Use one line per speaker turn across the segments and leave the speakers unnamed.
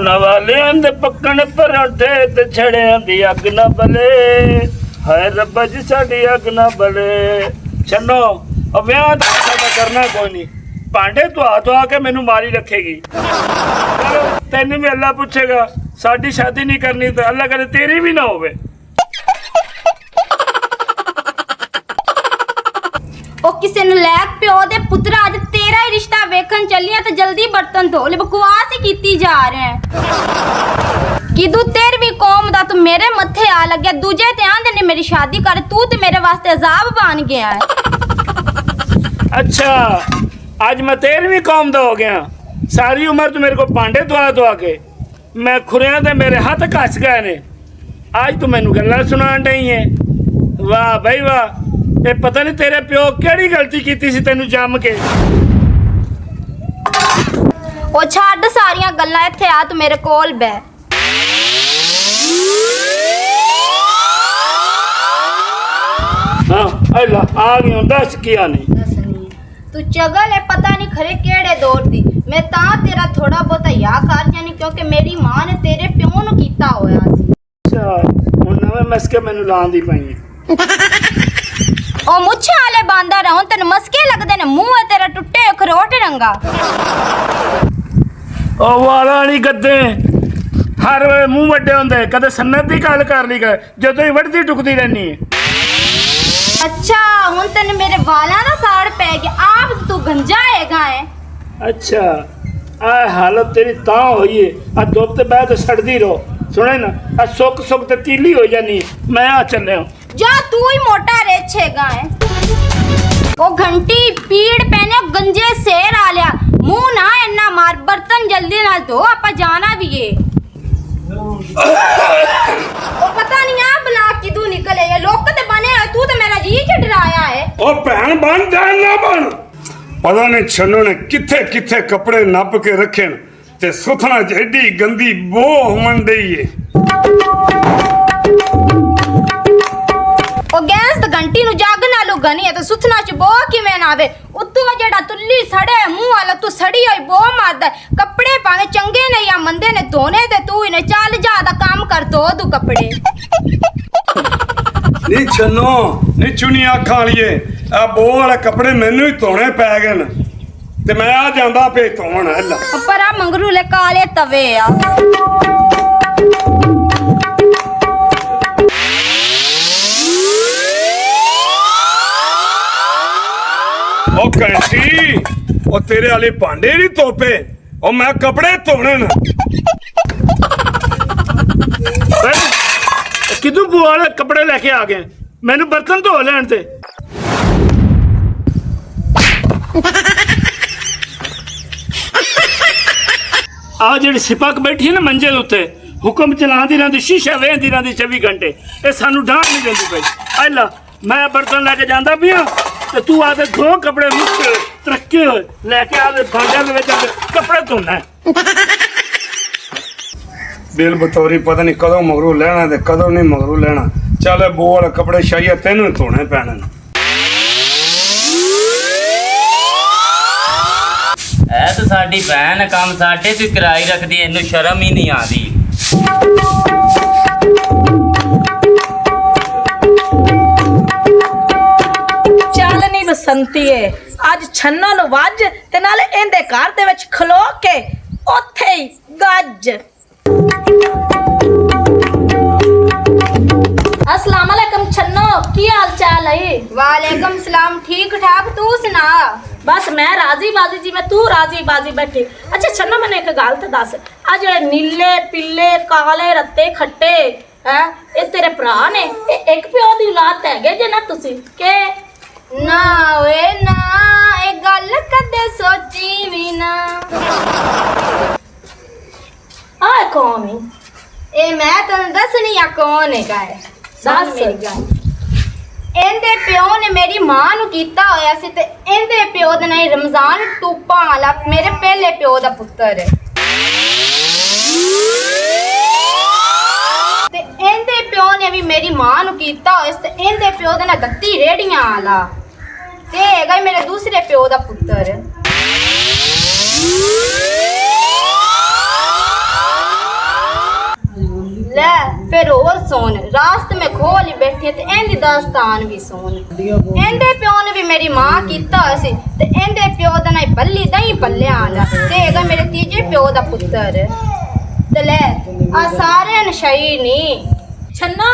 ਉਹਨਾਂ ਵਾਲਿਆਂ ਦੇ ਪੱਕਣ ਪਰੌਂਠੇ ਤੇ ਛੜਿਆਂ ਦੀ ਅੱਗ ਨਾ ਬਲੇ ਹਾਏ ਰੱਬਾ ਜੀ ਸਾਡੀ ਅੱਗ ਨਾ ਬਲੇ ਛੰਨੋ ਵਿਆਹ ਤਾਂ ਸਾਡਾ ਕਰਨਾ ਕੋਈ ਨਹੀਂ ਭਾਂਡੇ ਧਵਾ ਕੇ ਮੈਨੂੰ ਮਾਰੀ ਰੱਖੇਗੀ ਚਲੋ ਤੈਨੂੰ ਵੀ ਅੱਲਾ ਪੁੱਛੇਗਾ ਸਾਡੀ ਸ਼ਾਦੀ ਨਹੀਂ ਕਰਨੀ ਤਾਂ ਅੱਲਾ ਕਰੇ ਤੇਰੀ ਵੀ ਨਾ ਹੋਵੇ
ਉਹ ਕਿਸੇ ਨਲਾਇਕ ਪਿਓ ਦੇ ਪੁੱਤਰਾ ਅੱਜ ਤੇਰਾ ਹੀ ਰਿਸ਼ਤਾ ਵੇਖਣ ਚੱਲੀਆਂ ਤੇ ਜਲਦੀ ਬਰਤਨ ਧੋ ਲੈ ਬਕਵਾਸ ਹੀ ਕੀਤੀ ਜਾ ਰਹੇ ਹੈ ਕਿਦੂ ਤੇਰਵੀਂ ਕੌਮ ਦਾ ਤੂੰ ਮੇਰੇ ਮੱਥੇ ਆ ਲੱਗਿਆ ਦੂਜੇ ਤੇ ਆਂਦੇ ਨੇ ਮੇਰੀ ਸ਼ਾਦੀ ਕਰ ਤੂੰ ਤੇ ਮੇਰੇ ਵਾਸਤੇ ਅਜ਼ਾਬ ਬਣ ਗਿਆ ਹੈ
अच्छा आज मैं 13वीं कौम का हो गया सारी उम्र तो मेरे को भांडे धवा के मैं खुरिया ते मेरे हाथ घस गए ने आज तू मैनू गल्लां सुनान डई है वाह भाई वाह ये पता नहीं तेरे प्यो केड़ी गलती कीती सी तैनू जम के
ਉਹ ਛੱਡ ਸਾਰੀਆਂ ਗੱਲਾਂ ਇੱਥੇ ਆ ਤੂੰ ਮੇਰੇ ਕੋਲ ਬੈ
हाँ अल्लाह आ गई दस किया नहीं
तू चगल है पता नहीं खरे केड़े दौर दी मैं ता तेरा थोड़ा बहुत या कर जानी क्योंकि मेरी मां ने तेरे प्यो नु कीता होया सी
अच्छा हुन नवे मस्के मैनू लान दी पई
ओ मुछे वाले बांदा रहूं तन मस्के लगदे ने मुंह है तेरा टुटे अखरोट रंगा
ओ वाला नहीं गद्दे हर वे मुंह वड्डे हुंदे कदे सन्नत दी गल कर ली गए जदों ही वड़दी टुकदी रहनी है
अच्छा हुन तने मेरे वाला ना साड़ पै गया आप तू गंजा हैगा है
अच्छा आ हालत तेरी तां होई है आ धुप ते बैठ सड़दी रहो सुने ना आ सुक सुक ते तीली हो जानी मैं आ चले हूं
जा तू ही मोटा रेछेगा है ओ घंटी पीड़ पहने गंजे शेर आ लिया मुंह ना इन्ना मार बर्तन जल्दी ना धो आपा जाना भी है ओ पता नहीं आ बला किदू निकले ये लोक ते बने तू ते मेरा जी च डराया है
ओ भैन बन जान ना बन
पता नहीं छन्नू ने किथे किथे कपड़े नप के रखे ते सुथना एडी गंदी बो हुमन दई है
ओ गैस त घंटी नु जग नालो गनी है तो सुथना च बो किवें ना आवे उतों जेड़ा तुल्ली सड़े मुंह वाला तू सड़ी होई बो मारदा कपड़े पावे चंगे ने या मंदे ने धोने ते तू इने चल ज्यादा काम कर दो तू कपड़े
नी छन्नो नी चुनी आखां वालीए आ बो वाले कपड़े मैनू ही धोने पै गए न ते मैं आ जांदा पे धोण हल्ला
पर आ मंगरू ले काले तवे आ
ओ कैसी ओ तेरे वाले भांडे नहीं धोपे ओ मैं कपड़े धोने न
किदू बुआ वाले कपड़े लेके आ गए मैनू बर्तन धो लैन ते आ जेड़ी सिपक बैठी है ना मंजे उत्ते हुक्म चलांदी रहंदी शीशा वेंदी रहंदी 24 घंटे ये सानू ढाण नहीं देंदी पई अल्लाह मैं बर्तन लेके जांदा पिया ते तू आदे धो कपड़े मुश्किल तरक्के होए लेके आदे भांडे दे विच कपड़े धोना है
दिल बतौरी पता नहीं कदों मगरू लेना ते कदों नहीं मगरू लेना चल बो वाले कपड़े शाइए तेनू धोने पैने
ऐ तो साडी भैन काम साडे ते कराई रखदी इन्नू शर्म ही नहीं आती
ਚੱਲ ਨੀ ਬਸੰਤੀਏ ਅੱਜ ਛੰਨੋ ਨੂੰ ਵੱਜ ਤੇ ਨਾਲੇ ਇਹਦੇ ਘਰ ਦੇ ਵਿੱਚ ਖਲੋ ਕੇ ਉੱਥੇ ਹੀ ਗੱਜ अस्सलाम वालेकुम छन्नो की हाल चाल है
वालेकुम सलाम ठीक ठाक तू सुना
बस मैं राजी बाजी जी मैं तू राजी बाजी बैठी अच्छा छन्नो मैंने एक गल तो दस आ जेड़े नीले पीले काले रत्ते खट्टे है ये तेरे भरा ने ये एक प्यो दी औलाद हैगे जे ना तुसी के
ना वे ना ए गल कदे सोची भी ना
आ कौन है
ए मैं तन्नू दसनी आ कौन है
दस
मेरी गल ਇਹਦੇ ਪਿਓ ਨੇ ਮੇਰੀ ਮਾਂ ਨੂੰ ਕੀਤਾ ਹੋਇਆ ਸੀ ਤੇ ਇਹਦੇ ਪਿਓ ਦਾ ਨਾਂ ਰਮਜ਼ਾਨ ਟੂਪਾਂ ਵਾਲਾ ਮੇਰੇ ਪਹਿਲੇ ਪਿਓ ਦਾ ਪੁੱਤਰ ਹੈ ਤੇ ਇਹਦੇ ਪਿਓ ਨੇ ਵੀ ਮੇਰੀ ਮਾਂ ਨੂੰ ਕੀਤਾ ਹੋਇਆ ਸੀ ਤੇ ਇਹਦੇ ਪਿਓ ਦਾ ਨਾਂ ਗੱਤੀ ਰੇੜੀਆਂ ਵਾਲਾ ਤੇ ਹੈਗਾ ਮੇਰੇ ਦੂਸਰੇ ਪਿਓ ਦਾ ਪੁੱਤਰ ਸੁਣ ਰਾਸਤੇ ਮੈਂ ਖੋਲ ਹੀ ਬੈਠੀ ਤੇ ਇਹਦੀ ਦਾਸਤਾਨ ਵੀ ਸੁਣ। ਇਹਦੇ ਪਿਓ ਨੇ ਵੀ ਮੇਰੀ ਮਾਂ ਕੀਤਾ ਹੋਇਆ ਸੀ ਤੇ ਇਹਦੇ ਪਿਓ ਦਾ ਨਾਂ ਬੱਲੀ ਦਹੀਂ ਪੱਲਿਆਂ ਵਾਲਾ ਤੇ ਹੈਗਾ ਮੇਰੇ ਤੀਜੇ ਪਿਓ ਦਾ ਪੁੱਤਰ। ਤੇ ਲੈ ਆ ਸਾਰੇ ਨਸ਼ਈ ਨਹੀਂ।
ਛੰਨਾ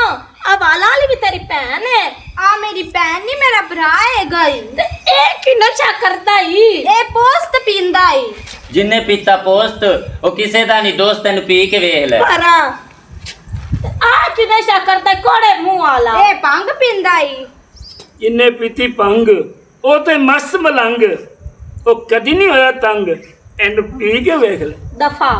ਆ ਵਾਲਾ ਵਾਲੀ ਵੀ ਤੇਰੀ ਭੈਣ ਹੈ?
ਆ ਮੇਰੀ ਭੈਣ ਨਹੀਂ ਮੇਰਾ ਭਰਾ ਹੈਗਾ ਈ।
ਤੇ ਇਹ ਕੀ ਨਸ਼ਾ ਕਰਦਾ ਈ?
ਇਹ ਪੋਸਤ ਪੀਂਦਾ ਈ।
ਜਿੰਨੇ ਪੀਤਾ ਪੋਸਤ ਉਹ ਕਿਸੇ ਦਾ ਨਹੀਂ ਦੋਸਤ, ਤੈਨੂੰ ਪੀ ਕੇ ਵੇਖ ਲੈ।
ਪਰ ਆ ਕੀ ਨਸ਼ਾ ਕਰਦਾ ਕੋੜੇ ਮੂੰਹ ਵਾਲਾ?
ਇਹ ਭੰਗ ਪੀਂਦਾ ਈ।
ਜਿੰਨੇ ਪੀਤੀ ਭੰਗ ਉਹ ਤੇ ਮਸਤ ਮਲੰਗ, ਉਹ ਕਦੀ ਨਹੀਂ ਹੋਇਆ ਤੰਗ, ਇਹਨੂੰ ਪੀ ਕੇ ਵੇਖ ਲੈ।
ਦਫਾ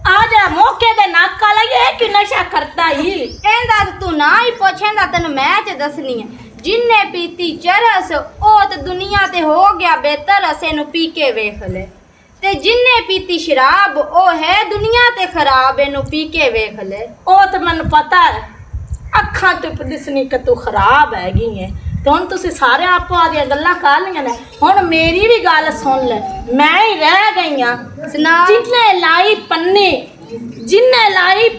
ਆ ਜਾ ਮੌਕੇ ਦੇ ਨਾਕਾ ਲਈ ਇਹ ਕੀ ਨਸ਼ਾ ਕਰਦਾ ਈ?
ਇਹਦਾ ਤੂੰ ਨਾ ਹੀ ਪੁੱਛੇਂਦਾ ਤੈਨੂੰ ਮੈਂ ਚ ਦੱਸਣੀ ਹੈ। ਜਿੰਨੇ ਪੀਤੀ ਚਰਸ ਉਹ ਤੇ ਦੁਨੀਆ ਤੇ ਹੋ ਗਿਆ ਬਿਹਤਰ, ਅਸੇ ਨੂੰ ਪੀ ਕੇ ਵੇਖ ਲੈ। ਤੇ ਜਿੰਨੇ ਪੀਤੀ ਸ਼ਰਾਬ ਉਹ ਹੈ ਦੁਨੀਆ ਤੇ ਖਰਾਬ, ਇਹਨੂੰ ਪੀ ਕੇ ਵੇਖ ਲੈ।
ਉਹ ਤੇ ਮੈਨੂੰ ਪਤਾ ਹੈ, ਅੱਖਾਂ ਤੇ ਦਿਸਣੀ ਕਿ ਤੂੰ ਖਰਾਬ ਹੈਗੀ ਹੈ। ਤੇ ਹੁਣ ਤੁਸੀਂ ਸਾਰੇ ਆਪੋ ਆਦੀਆਂ ਗੱਲਾਂ ਕਰ ਲਈਆਂ ਨੇ, ਹੁਣ ਮੇਰੀ ਵੀ ਗੱਲ ਸੁਣ ਲੈ। ਮੈਂ ਹੀ ਰਹਿ ਗਈ ਆ
ਸੁਣਾ।
ਜਿੰਨੇ ਲਾਈ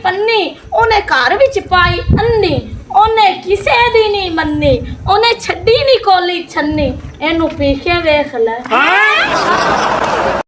ਪੰਨੀ ਉਹਨੇ ਘਰ ਵਿੱਚ ਪਾਈ ਅੰਨੀ, ਉਹਨੇ ਕਿਸੇ ਦੀ ਨਹੀਂ ਮੰਨੀ, ਉਹਨੇ ਛੱਡੀ ਨਹੀਂ ਕੋਲੀ ਛੰਨੀ, ਇਹਨੂੰ ਪੀ ਕੇ ਵੇਖ ਲੈ।
ਹਾਂ